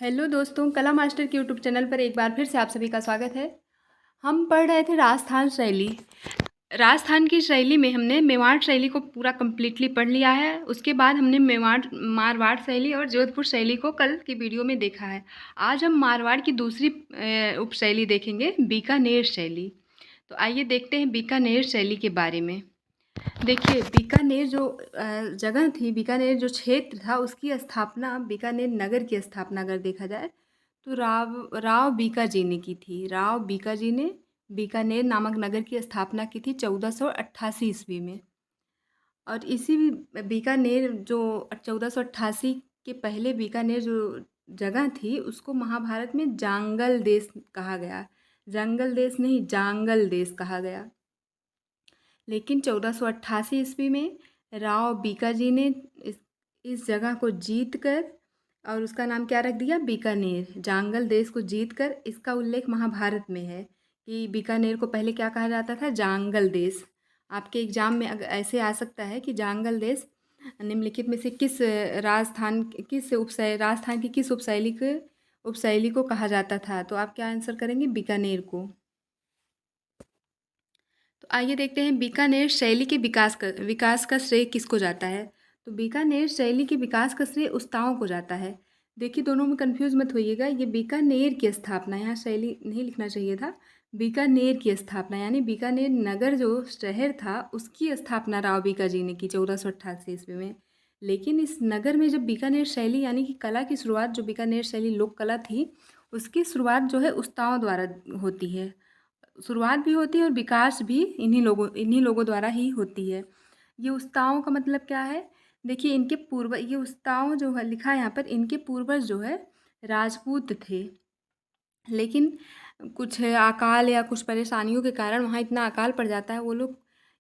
Hello दोस्तों, कला master के यूट्यूब चैनल पर एक बार फिर से आप सभी का स्वागत है। हम पढ़ रहे थे राजस्थान शैली। राजस्थान की शैली में हमने मेवाड़ शैली को पूरा कंप्लीटली पढ़ लिया है। उसके बाद हमने मारवाड़ शैली और जोधपुर शैली को कल की वीडियो में देखा है। आज हम मारवाड़ की दूसरी उपशैली देखेंगे, बीकानेर शैली। तो आइए देखते हैं बीकानेर शैली के बारे में। देखिए, बीकानेर जो जगह थी, बीकानेर जो क्षेत्र था, उसकी स्थापना, बीकानेर नगर की स्थापना अगर देखा जाए तो राव राव बीकाजी ने की थी। राव बीकाजी ने बीकानेर नामक नगर की स्थापना की थी 1488 ईस्वी में। और इसी बीकानेर जो 1488 के पहले बीकानेर जो जगह थी, उसको महाभारत में जांगल देश कहा गया। जंगल देश नहीं, जांगल देश कहा गया। लेकिन 1488 ईस्वी में राव बीकाजी ने इस जगह को जीत कर और उसका नाम क्या रख दिया, बीकानेर। जांगल देश को जीत कर इसका उल्लेख महाभारत में है कि बीकानेर को पहले क्या कहा जाता था, जांगल देश। आपके एग्जाम में ऐसे आ सकता है कि जांगल देश निम्नलिखित में से राजस्थान की किस उपशैली को कहा जाता था। तो आप क्या आंसर करेंगे, बीकानेर को। तो आइए देखते हैं बीकानेर शैली के विकास का श्रेय किसको जाता है। तो बीकानेर शैली के विकास का श्रेय उस्ताओं को जाता है। देखिए, दोनों में कंफ्यूज मत होइएगा, ये बीकानेर की स्थापना, यहाँ शैली नहीं लिखना चाहिए था। बीकानेर की स्थापना यानी बीकानेर नगर जो शहर था, उसकी स्थापना राव बीकाजी ने की 1488 ईस्वी में। लेकिन इस नगर में जब बीकानेर शैली यानी कि कला की शुरुआत, जो बीकानेर शैली लोक कला थी, उसकी शुरुआत जो है उस्ताओं द्वारा होती है। शुरुआत भी होती है और विकास भी इन्हीं लोगों द्वारा ही होती है। ये उस्ताओं का मतलब क्या है, देखिए, इनके पूर्व ये उस्ताओं जो है लिखा है यहाँ पर, इनके पूर्वज जो है राजपूत थे। लेकिन कुछ अकाल या कुछ परेशानियों के कारण वहाँ इतना अकाल पड़ जाता है, वो लोग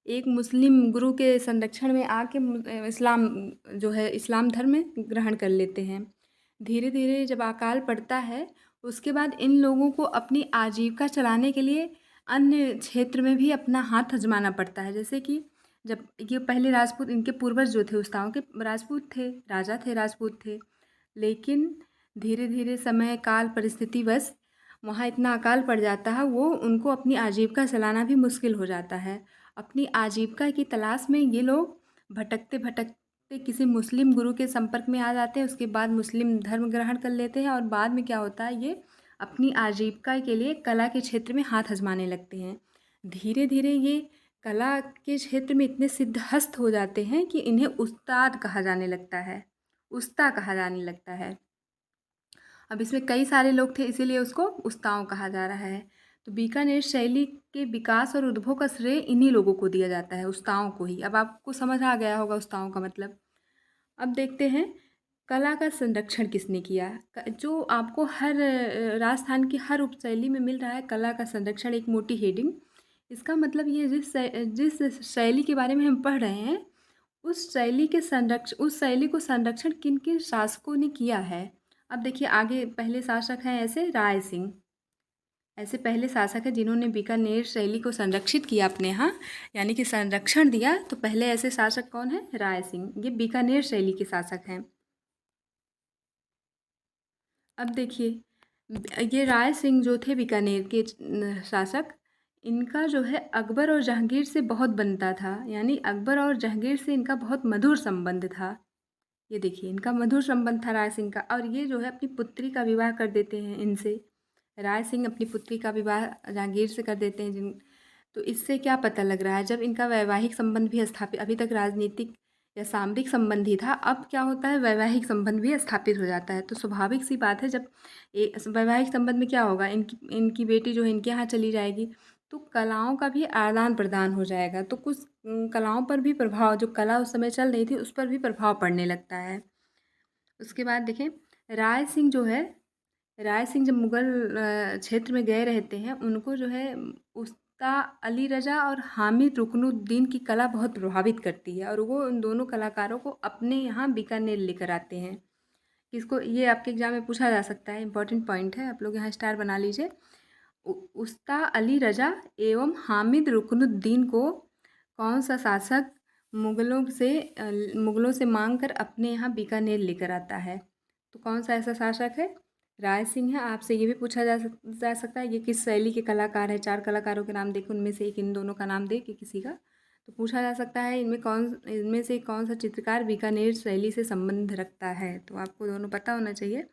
एक मुस्लिम गुरु के संरक्षण में आके इस्लाम जो है इस्लाम धर्म में ग्रहण कर लेते हैं। धीरे धीरे जब अकाल पड़ता है, उसके बाद इन लोगों को अपनी आजीविका चलाने के लिए अन्य क्षेत्र में भी अपना हाथ आजमाना पड़ता है। जैसे कि जब ये पहले राजपूत, इनके पूर्वज जो थे उस्ताओं के, राजपूत थे, राजा थे, राजपूत थे। लेकिन धीरे धीरे समय काल परिस्थितिवश वहाँ इतना अकाल पड़ जाता है, वो उनको अपनी आजीविका चलाना भी मुश्किल हो जाता है। अपनी आजीविका की तलाश में ये लोग भटकते भटकते किसी मुस्लिम गुरु के संपर्क में आ जाते हैं। उसके बाद मुस्लिम धर्म ग्रहण कर लेते हैं और बाद में क्या होता है, ये अपनी आजीविका के लिए कला के क्षेत्र में हाथ आजमाने लगते हैं। धीरे धीरे ये कला के क्षेत्र में इतने सिद्धहस्त हो जाते हैं कि इन्हें उस्ताद कहा जाने लगता है, उस्ता कहा जाने लगता है। अब इसमें कई सारे लोग थे, इसीलिए उसको उस्ताओं कहा जा रहा है। तो बीकानेर शैली के विकास और उद्भव का श्रेय इन्हीं लोगों को दिया जाता है, उस्ताओं को ही। अब आपको समझ आ गया होगा उस्ताओं का मतलब। अब देखते हैं कला का संरक्षण किसने किया। जो आपको हर राजस्थान की हर उपशैली में मिल रहा है, कला का संरक्षण, एक मोटी हेडिंग। इसका मतलब ये जिस शैली के बारे में हम पढ़ रहे हैं, उस शैली को संरक्षण किन किन शासकों ने किया है। अब देखिए, आगे पहले शासक हैं ऐसे राय सिंह, ऐसे पहले शासक हैं जिन्होंने बीकानेर शैली को संरक्षित किया अपने यहाँ, यानी कि संरक्षण दिया। तो पहले ऐसे शासक कौन है, राय सिंह, ये बीकानेर शैली के शासक हैं। अब देखिए, ये राय सिंह जो थे बीकानेर के शासक, इनका जो है अकबर और जहांगीर से बहुत बनता था, यानी अकबर और जहांगीर से इनका बहुत मधुर संबंध था। ये देखिए, इनका मधुर संबंध था राय सिंह का। और ये जो है अपनी पुत्री का विवाह कर देते हैं इनसे। राय सिंह अपनी पुत्री का विवाह जहांगीर से कर देते हैं तो इससे क्या पता लग रहा है, जब इनका वैवाहिक संबंध भी स्थापित, अभी तक राजनीतिक या सामरिक संबंध ही था, अब क्या होता है, वैवाहिक संबंध भी स्थापित हो जाता है। तो स्वाभाविक सी बात है, जब वैवाहिक संबंध में क्या होगा, इनकी बेटी जो है इनके यहाँ चली जाएगी, तो कलाओं का भी आदान प्रदान हो जाएगा। तो कुछ कलाओं पर भी प्रभाव, जो कला उस समय चल रही थी उस पर भी प्रभाव पड़ने लगता है। उसके बाद देखें, राय सिंह जो है, राय सिंह जब मुग़ल क्षेत्र में गए रहते हैं, उनको जो है उस्ता अली रज़ा और हामिद रुकनुद्दीन की कला बहुत प्रभावित करती है, और वो उन दोनों कलाकारों को अपने यहाँ बीकानेर लेकर आते हैं। इसको, ये आपके एग्ज़ाम में पूछा जा सकता है, इंपॉर्टेंट पॉइंट है, आप लोग यहाँ स्टार बना लीजिए। उस्ता अली रज़ा एवं हामिद रुकनुद्दीन को कौन सा शासक मुग़लों से मांग कर अपने यहाँ बीकानेर लेकर आता है। तो कौन सा ऐसा शासक है, राय सिंह है। आपसे ये भी पूछा जा सकता है ये किस शैली के कलाकार हैं। 4 कलाकारों के नाम देके उनमें से एक इन दोनों का नाम दे के किसी का, तो पूछा जा सकता है इनमें से कौन सा चित्रकार बीकानेर शैली से संबंध रखता है। तो आपको दोनों पता होना चाहिए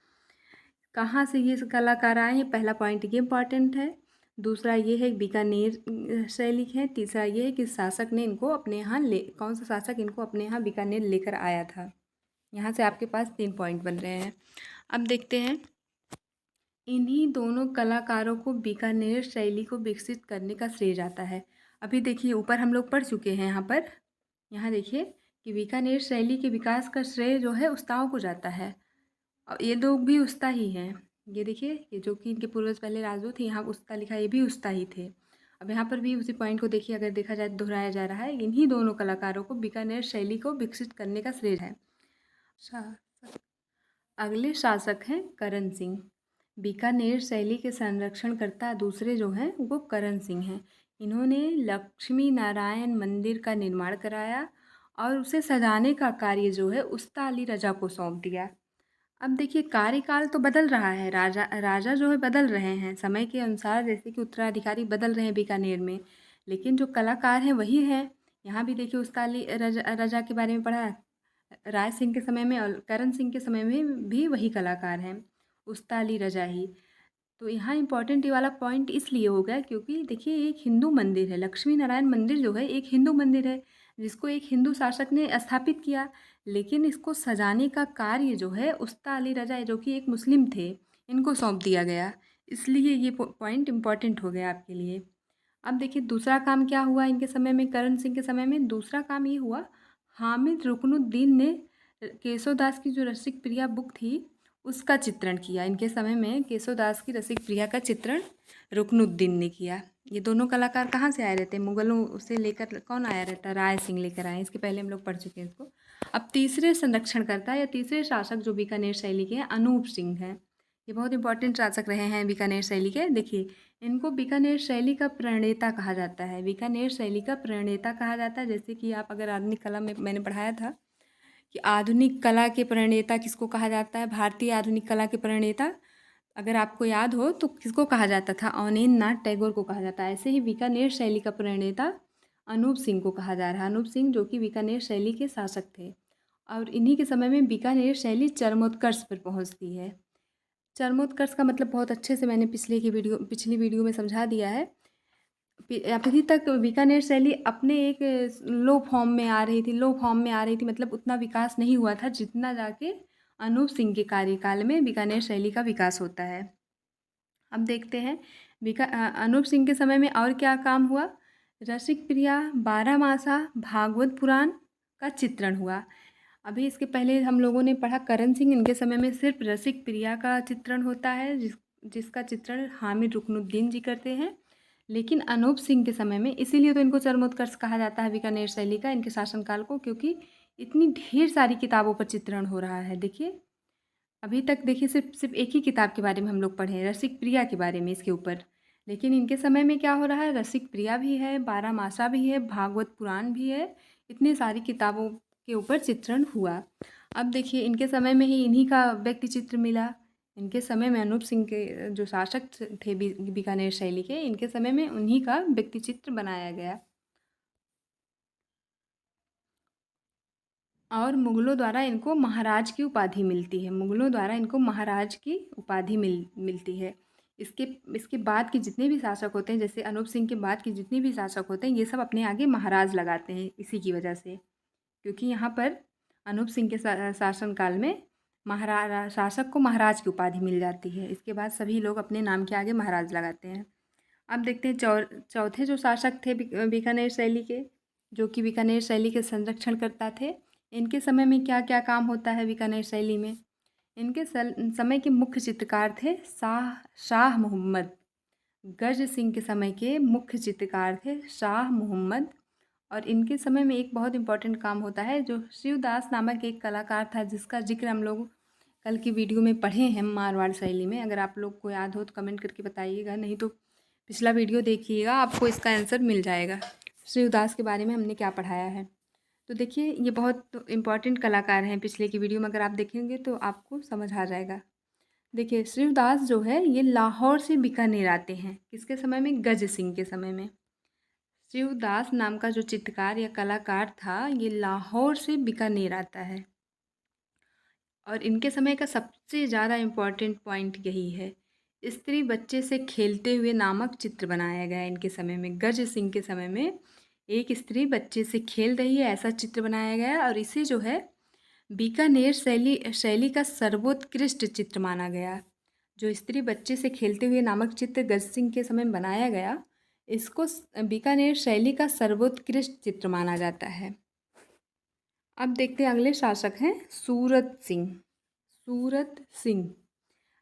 कहाँ से ये कलाकार आए हैं। पहला पॉइंट ये इम्पॉर्टेंट है। दूसरा ये है बीकानेर शैली है। तीसरा ये है कि शासक ने इनको अपने यहाँ कौन सा शासक इनको अपने यहाँ बीकानेर लेकर आया था। यहाँ से आपके पास 3 पॉइंट बन रहे हैं। अब देखते हैं, इन्हीं दोनों कलाकारों को बीकानेर शैली को विकसित करने का श्रेय जाता है। अभी देखिए ऊपर हम लोग पढ़ चुके हैं यहाँ देखिए कि बीकानेर शैली के विकास का श्रेय जो है उस्ताओं को जाता है। और ये लोग भी उस्ता ही हैं। ये देखिए ये जो कि इनके पूर्वज पहले राजदूत थे, यहाँ उस्ता लिखा ये भी उस्ता ही थे। अब यहाँ पर भी उसी पॉइंट को देखिए, अगर देखा जाए दोहराया जा रहा है, इन्हीं दोनों कलाकारों को बीकानेर शैली को विकसित करने का श्रेय है। अगले शासक हैं करण सिंह। बीकानेर शैली के संरक्षणकर्ता दूसरे जो हैं वो करण सिंह हैं। इन्होंने लक्ष्मी नारायण मंदिर का निर्माण कराया और उसे सजाने का कार्य जो है उस्ता अली रजा को सौंप दिया। अब देखिए कार्यकाल तो बदल रहा है, राजा जो है बदल रहे हैं समय के अनुसार, जैसे कि उत्तराधिकारी बदल रहे हैं बीकानेर में, लेकिन जो कलाकार हैं वही हैं। यहाँ भी देखिए उस्ता अली रजा के बारे में पढ़ा है। राय सिंह के समय में और करण सिंह के समय में भी वही कलाकार हैं, उस्ता अली रजा ही। तो यहाँ इम्पॉर्टेंट ये वाला पॉइंट इसलिए हो गया क्योंकि देखिए एक हिंदू मंदिर है, लक्ष्मी नारायण मंदिर जो है एक हिंदू मंदिर है जिसको एक हिंदू शासक ने स्थापित किया, लेकिन इसको सजाने का कार्य जो है उस्ता अली रजा जो कि एक मुस्लिम थे इनको सौंप दिया गया। इसलिए ये पॉइंट इम्पॉर्टेंट हो गया आपके लिए। अब देखिए दूसरा काम क्या हुआ इनके समय में, करण सिंह के समय में दूसरा काम ये हुआ, हामिद रुकनुद्दीन ने केशवदास की जो रसिक प्रिया बुक थी उसका चित्रण किया। इनके समय में केशवदास की रसिक प्रिया का चित्रण रुकनुद्दीन ने किया। ये दोनों कलाकार कहाँ से आए रहते हैं, मुगलों से लेकर कौन आया रहता है, राय सिंह लेकर आए। इसके पहले हम लोग पढ़ चुके हैं इसको। अब तीसरे संरक्षणकर्ता या तीसरे शासक जो बीकानेर शैली के हैं अनूप सिंह हैं। ये बहुत इंपॉर्टेंट शासक रहे हैं बीकानेर शैली के। देखिए इनको बीकानेर शैली का प्रणेता कहा जाता है, बीकानेर शैली का प्रणेता कहा जाता है। जैसे कि आप अगर आधुनिक कला में मैंने पढ़ाया था कि आधुनिक कला के प्रणेता किसको कहा जाता है, भारतीय आधुनिक कला के प्रणेता अगर आपको याद हो तो किसको कहा जाता था, अवनींद्र नाथ टैगोर को कहा जाता है। ऐसे ही बीकानेर शैली का प्रणेता अनूप सिंह को कहा जा रहा है, अनूप सिंह जो कि बीकानेर शैली के शासक थे। और इन्हीं के समय में बीकानेर शैली चरमोत्कर्ष पर पहुंचती है। चरमोत्कर्ष का मतलब बहुत अच्छे से मैंने पिछली वीडियो में समझा दिया है। अभी तक बीकानेर शैली अपने एक लो फॉर्म में आ रही थी, मतलब उतना विकास नहीं हुआ था जितना जाके अनूप सिंह के कार्यकाल में बीकानेर शैली का विकास होता है। अब देखते हैं अनूप सिंह के समय में और क्या काम हुआ। रसिक प्रिया, 12 मासा, भागवत पुराण का चित्रण हुआ। अभी इसके पहले हम लोगों ने पढ़ा करण सिंह, इनके समय में सिर्फ रसिक प्रिया का चित्रण होता है जिसका चित्रण हामिद रुकनुद्दीन जी करते हैं। लेकिन अनूप सिंह के समय में, इसीलिए तो इनको चरमोत्कर्ष कहा जाता है बीकानेर शैली का, इनके शासनकाल को, क्योंकि इतनी ढेर सारी किताबों पर चित्रण हो रहा है। देखिए अभी तक देखिए सिर्फ एक ही किताब के बारे में हम लोग पढ़े हैं, रसिक प्रिया के बारे में इसके ऊपर। लेकिन इनके समय में क्या हो रहा है, रसिक प्रिया भी है, 12 मासा भी है, भागवत पुराण भी है, इतनी सारी किताबों के ऊपर चित्रण हुआ। अब देखिए इनके समय में ही इन्हीं का व्यक्ति चित्र मिला। इनके समय में अनूप सिंह के जो शासक थे बीकानेर शैली के, इनके समय में उन्हीं का व्यक्ति चित्र बनाया गया। और मुग़लों द्वारा इनको महाराज की उपाधि मिलती है, मुग़लों द्वारा इनको महाराज की उपाधि मिलती है। इसके बाद के जितने भी शासक होते हैं, जैसे अनूप सिंह के बाद के जितने भी शासक होते हैं, ये सब अपने आगे महाराज लगाते हैं इसी की वजह से, क्योंकि यहाँ पर अनूप सिंह के शासनकाल में शासक को महाराज की उपाधि मिल जाती है। इसके बाद सभी लोग अपने नाम के आगे महाराज लगाते हैं। अब देखते हैं चौथे जो शासक थे बीकानेर शैली के, जो कि बीकानेर शैली के संरक्षणकर्ता थे। इनके समय में क्या क्या काम होता है बीकानेर शैली में। इनके समय के मुख्य चित्रकार थे शाह मोहम्मद। गज सिंह के समय के मुख्य चित्रकार थे शाह मोहम्मद। और इनके समय में एक बहुत इम्पॉर्टेंट काम होता है, जो शिवदास नामक एक कलाकार था जिसका जिक्र हम लोग कल की वीडियो में पढ़े हैं मारवाड़ शैली में। अगर आप लोग को याद हो तो कमेंट करके बताइएगा, नहीं तो पिछला वीडियो देखिएगा, आपको इसका आंसर मिल जाएगा शिवदास के बारे में हमने क्या पढ़ाया है। तो देखिए ये बहुत इम्पॉर्टेंट कलाकार हैं, पिछले की वीडियो में अगर आप देखेंगे तो आपको समझ आ जाएगा। देखिए शिवदास जो है ये लाहौर से बीकानेर आते हैं, किसके समय में? गज सिंह के समय में। शिवदास नाम का जो चित्रकार या कलाकार था ये लाहौर से बीकानेर आता है। और इनके समय का सबसे ज़्यादा इम्पोर्टेंट पॉइंट यही है, स्त्री बच्चे से खेलते हुए नामक चित्र बनाया गया है इनके समय में। गज सिंह के समय में एक स्त्री बच्चे से खेल रही है ऐसा चित्र बनाया गया है, और इसे जो है बीकानेर शैली शैली का सर्वोत्कृष्ट चित्र माना गया। जो स्त्री बच्चे से खेलते हुए नामक चित्र गज सिंह के समय में बनाया गया, इसको बीकानेर शैली का सर्वोत्कृष्ट चित्र माना जाता है। अब देखते हैं अगले शासक हैं सूरत सिंह। सूरत सिंह,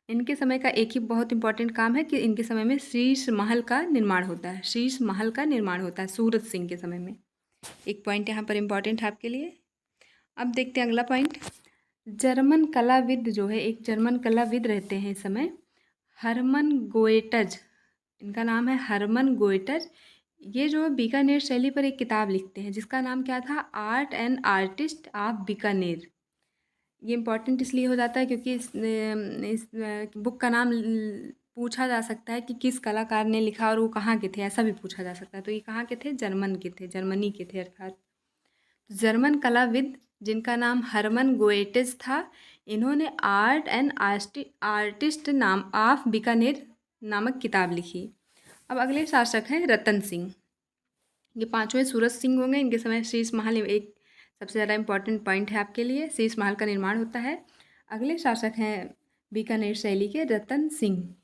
इनके समय का एक ही बहुत इंपॉर्टेंट काम है कि इनके समय में शीश महल का निर्माण होता है। शीश महल का निर्माण होता है सूरत सिंह के समय में। एक पॉइंट यहाँ पर इम्पॉर्टेंट है आपके लिए। अब देखते हैं अगला पॉइंट। जर्मन कलाविद जो है, एक जर्मन कलाविद रहते हैं इस समय, हरमन गोएटज, इनका नाम है हरमन गोएटज। ये जो है बीकानेर शैली पर एक किताब लिखते हैं जिसका नाम क्या था? Art and artist of Bikaner. ये इम्पॉर्टेंट इसलिए हो जाता है क्योंकि इस बुक का नाम पूछा जा सकता है कि किस कलाकार ने लिखा और वो कहाँ के थे, ऐसा भी पूछा जा सकता है। तो ये कहाँ के थे? जर्मन के थे, जर्मनी के थे अर्थात। जर्मन कलाविद जिनका नाम हरमन गोएटेज था, इन्होंने आर्ट एंड आर्टिस्ट नाम ऑफ बीकानेर नामक किताब लिखी। अब अगले शासक हैं रतन सिंह। ये पांचवें सूरत सिंह होंगे। इनके समय शीश महल एक सबसे ज़्यादा इम्पॉर्टेंट पॉइंट है आपके लिए, शीश महल का निर्माण होता है। अगले शासक हैं बीकानेर शैली के रतन सिंह।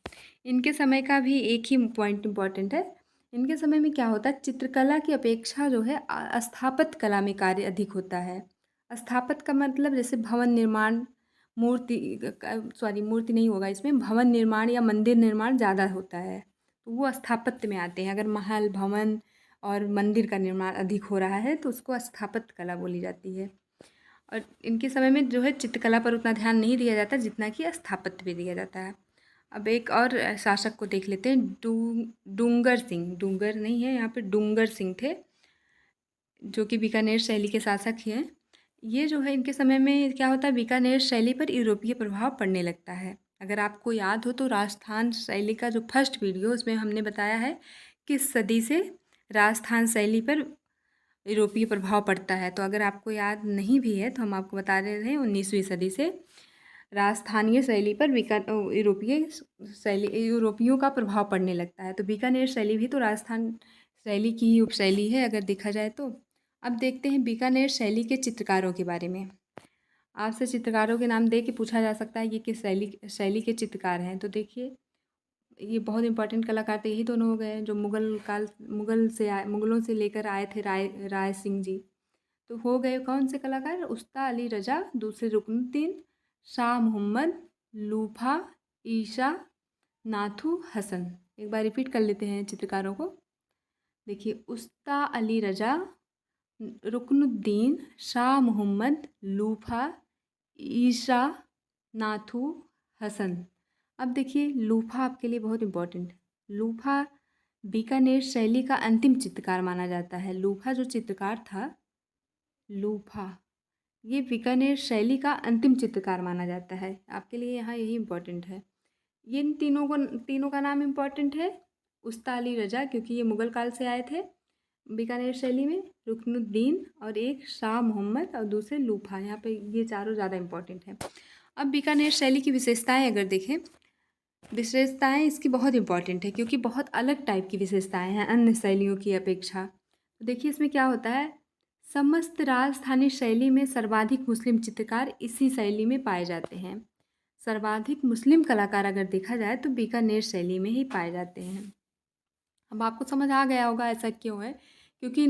इनके समय का भी एक ही पॉइंट इम्पॉर्टेंट है। इनके समय में क्या होता है, चित्रकला की अपेक्षा जो है स्थापत्य कला में कार्य अधिक होता है। स्थापत्य का मतलब जैसे भवन निर्माण, मूर्ति नहीं होगा इसमें, भवन निर्माण या मंदिर निर्माण ज़्यादा होता है, तो वो स्थापत्य में आते हैं। अगर महल, भवन और मंदिर का निर्माण अधिक हो रहा है तो उसको स्थापत्य कला बोली जाती है। और इनके समय में जो है चित्रकला पर उतना ध्यान नहीं दिया जाता जितना कि स्थापत्य पे दिया जाता है। अब एक और शासक को देख लेते हैं, डूंगर सिंह। डूंगर नहीं है यहाँ पे, डूंगर सिंह थे जो कि बीकानेर शैली के शासक हैं। ये जो है इनके समय में क्या होता है, बीकानेर शैली पर यूरोपीय प्रभाव पड़ने लगता है। अगर आपको याद हो तो राजस्थान शैली का जो फर्स्ट वीडियो उसमें हमने बताया है किस सदी से राजस्थान शैली पर यूरोपीय प्रभाव पड़ता है। तो अगर आपको याद नहीं भी है तो हम आपको बता रहे हैं 19वीं सदी से राजस्थानीय शैली पर यूरोपीय शैली, यूरोपियों का प्रभाव पड़ने लगता है। तो बीकानेर शैली भी तो राजस्थान शैली की ही उपशैली है अगर देखा जाए तो। अब देखते हैं बीकानेर शैली के चित्रकारों के बारे में। आपसे चित्रकारों के नाम दे के पूछा जा सकता है ये किस शैली शैली के चित्रकार हैं। तो देखिए ये बहुत इंपॉर्टेंट कलाकार थे, यही दोनों हो गए जो मुगलों से लेकर आए थे, राय सिंह जी। तो हो गए कौन से कलाकार? उस्ता अली रजा, दूसरे रुकनुद्दीन, शाह मोहम्मद, लूफा, ईशा, नाथू हसन। एक बार रिपीट कर लेते हैं चित्रकारों को। देखिए उस्ता अली रजा, रुकनुद्दीन, शाह मोहम्मद, लूफा, ईशा, नाथू हसन। अब देखिए लूफा आपके लिए बहुत इम्पोर्टेंट। लूफा बीकानेर शैली का अंतिम चित्रकार माना जाता है। लूफा जो चित्रकार था, लूफा, ये बीकानेर शैली का अंतिम चित्रकार माना जाता है। आपके लिए यहाँ यही इम्पोर्टेंट है। ये इन तीनों का नाम इम्पोर्टेंट है। उस्ता अली रजा क्योंकि ये मुग़ल काल से आए थे बीकानेर शैली में, रुकनुद्दीन और एक शाह मोहम्मद और दूसरे लूफा। यहाँ पे ये चारों ज़्यादा इम्पोर्टेंट हैं। अब बीकानेर शैली की विशेषताएं अगर देखें, विशेषताएं इसकी बहुत इम्पॉर्टेंट है क्योंकि बहुत अलग टाइप की विशेषताएं हैं अन्य शैलियों की अपेक्षा। तो देखिए इसमें क्या होता है, समस्त राजस्थानी शैली में सर्वाधिक मुस्लिम चित्रकार इसी शैली में पाए जाते हैं। सर्वाधिक मुस्लिम कलाकार अगर देखा जाए तो बीकानेर शैली में ही पाए जाते हैं। अब आपको समझ आ गया होगा ऐसा क्यों है, क्योंकि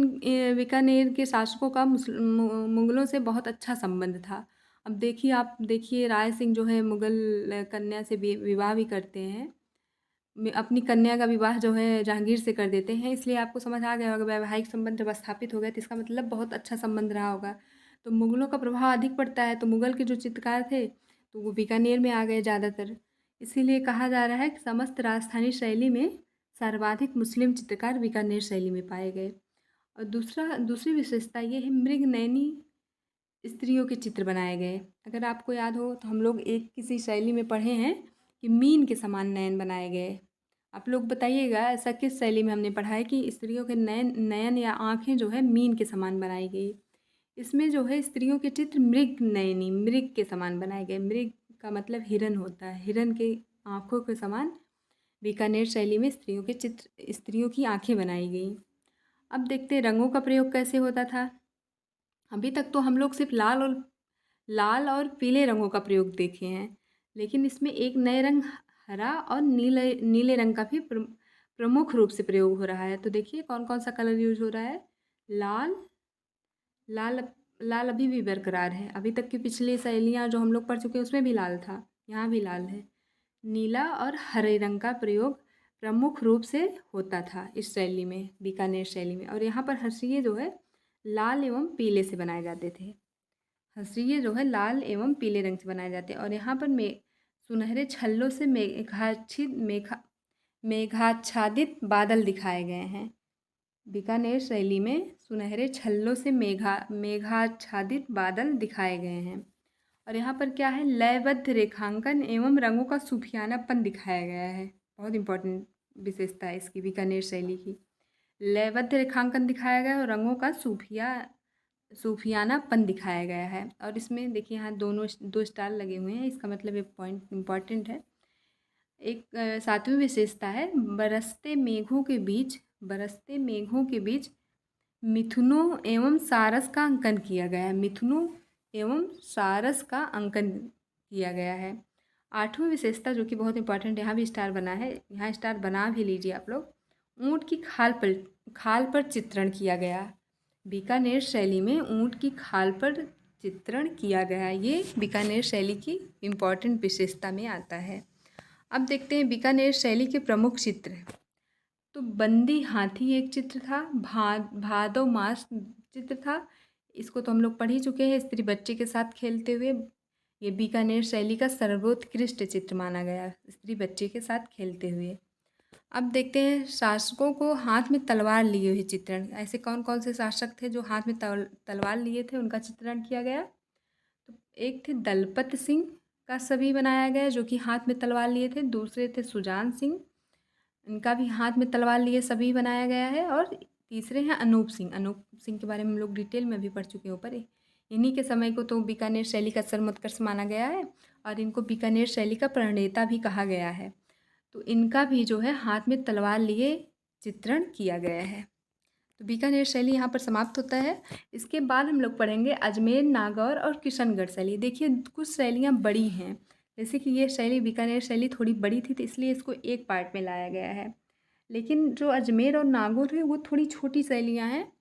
बीकानेर के शासकों का मुग़लों से बहुत अच्छा संबंध था। अब देखिए आप देखिए राय सिंह जो है मुग़ल कन्या से विवाह भी करते हैं, अपनी कन्या का विवाह जो है जहांगीर से कर देते हैं। इसलिए आपको समझ आ गया होगा वैवाहिक संबंध जब स्थापित हो गए तो इसका मतलब बहुत अच्छा संबंध रहा होगा। तो मुग़लों का प्रभाव अधिक पड़ता है, तो मुग़ल के जो चित्रकार थे तो वो बीकानेर में आ गए ज़्यादातर। इसीलिए कहा जा रहा है कि समस्त राजस्थानी शैली में सर्वाधिक मुस्लिम चित्रकार बीकानेर शैली में पाए गए। और दूसरी विशेषता ये है, मृगनयनी स्त्रियों के चित्र बनाए गए। अगर आपको याद हो तो हम लोग एक किसी शैली में पढ़े हैं कि मीन के समान नयन बनाए गए। आप लोग बताइएगा ऐसा किस शैली में हमने पढ़ा है कि स्त्रियों के नयन नयन या आँखें जो है मीन के समान बनाई गई। इसमें जो है स्त्रियों के चित्र मृग नयनी, मृग के समान बनाए गए। मृग का मतलब हिरन होता है, हिरन के आँखों के समान बीकानेर शैली में स्त्रियों की आँखें बनाई गई। अब देखते हैं रंगों का प्रयोग कैसे होता था। अभी तक तो हम लोग सिर्फ लाल और पीले रंगों का प्रयोग देखे हैं, लेकिन इसमें एक नए रंग हरा और नीले नीले रंग का भी प्रमुख रूप से प्रयोग हो रहा है। तो देखिए कौन कौन सा कलर यूज हो रहा है। लाल लाल लाल अभी भी बरकरार है। अभी तक की पिछली शैलियाँ जो हम लोग पढ़ चुके हैं उसमें भी लाल था, यहाँ भी लाल है। नीला और हरे रंग का प्रयोग प्रमुख रूप से होता था इस शैली में, बीकानेर शैली में। और यहाँ पर हंसिये जो है लाल एवं पीले से बनाए जाते थे। हंसिये जो है लाल एवं पीले रंग से बनाए जाते हैं। और यहाँ पर सुनहरे छल्लों से मेघाच्छादित बादल दिखाए गए हैं। बीकानेर शैली में सुनहरे छल्लों से मेघाच्छादित बादल दिखाए गए हैं। और यहाँ पर क्या है, लयबद्ध रेखांकन एवं रंगों का सूफियानापन दिखाया गया है। बहुत इंपॉर्टेंट विशेषता है इसकी बीकानेर शैली की। लयबद्ध रेखांकन दिखाया गया है और रंगों का सूफियानापन दिखाया गया है। और इसमें देखिए यहाँ दो स्टार लगे हुए हैं, इसका मतलब एक पॉइंट इम्पॉर्टेंट है। एक सातवीं विशेषता है, बरसते मेघों के बीच मिथुनों एवं सारस का अंकन किया गया है। मिथुनों एवं सारस का अंकन किया गया है। आठवीं विशेषता जो कि बहुत इंपॉर्टेंट, यहाँ भी स्टार बना है, यहाँ स्टार बना भी लीजिए आप लोग। ऊँट की खाल पर चित्रण किया गया। बीकानेर शैली में ऊँट की खाल पर चित्रण किया गया। ये बीकानेर शैली की इम्पॉर्टेंट विशेषता में आता है। अब देखते हैं बीकानेर शैली के प्रमुख चित्र। तो बंदी हाथी एक चित्र था, भादो मास चित्र था, इसको तो हम लोग पढ़ ही चुके हैं। स्त्री बच्चे के साथ खेलते हुए, ये बीकानेर शैली का सर्वोत्कृष्ट चित्र माना गया, स्त्री बच्चे के साथ खेलते हुए। अब देखते हैं शासकों को हाथ में तलवार लिए हुए चित्रण। ऐसे कौन कौन से शासक थे जो हाथ में तलवार लिए थे, उनका चित्रण किया गया। तो एक थे दलपत सिंह का सभी बनाया गया जो कि हाथ में तलवार लिए थे। दूसरे थे सुजान सिंह, इनका भी हाथ में तलवार लिए सभी बनाया गया है। और तीसरे हैं अनूप सिंह के बारे में हम लोग डिटेल में भी पढ़ चुके हैं ऊपर। इन्हीं के समय को तो बीकानेर शैली का सर्वोत्कर्ष माना गया है और इनको बीकानेर शैली का प्रणेता भी कहा गया है। तो इनका भी जो है हाथ में तलवार लिए चित्रण किया गया है। तो बीकानेर शैली यहाँ पर समाप्त होता है। इसके बाद हम लोग पढ़ेंगे अजमेर, नागौर और किशनगढ़ शैली। देखिए कुछ शैलियाँ बड़ी हैं, जैसे कि ये शैली बीकानेर शैली थोड़ी बड़ी थी तो इसलिए इसको एक पार्ट में लाया गया है। लेकिन जो अजमेर और नागौर है वो थोड़ी छोटी शैलियाँ हैं,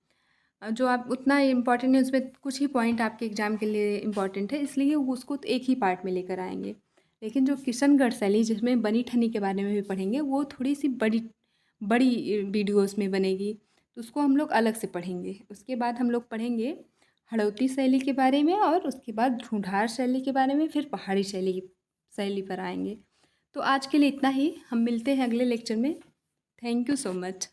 जो आप उतना इम्पॉर्टेंट है, उसमें कुछ ही पॉइंट आपके एग्जाम के लिए इम्पॉर्टेंट है, इसलिए उसको तो एक ही पार्ट में लेकर आएंगे। लेकिन जो किशनगढ़ शैली जिसमें बनी ठनी के बारे में भी पढ़ेंगे, वो थोड़ी सी बड़ी वीडियोस में बनेगी, तो उसको हम लोग अलग से पढ़ेंगे। उसके बाद हम लोग पढ़ेंगे हड़ौती शैली के बारे में और उसके बाद ढूंढार शैली के बारे में, फिर पहाड़ी शैली पर आएंगे। तो आज के लिए इतना ही, हम मिलते हैं अगले लेक्चर में। Thank you so much.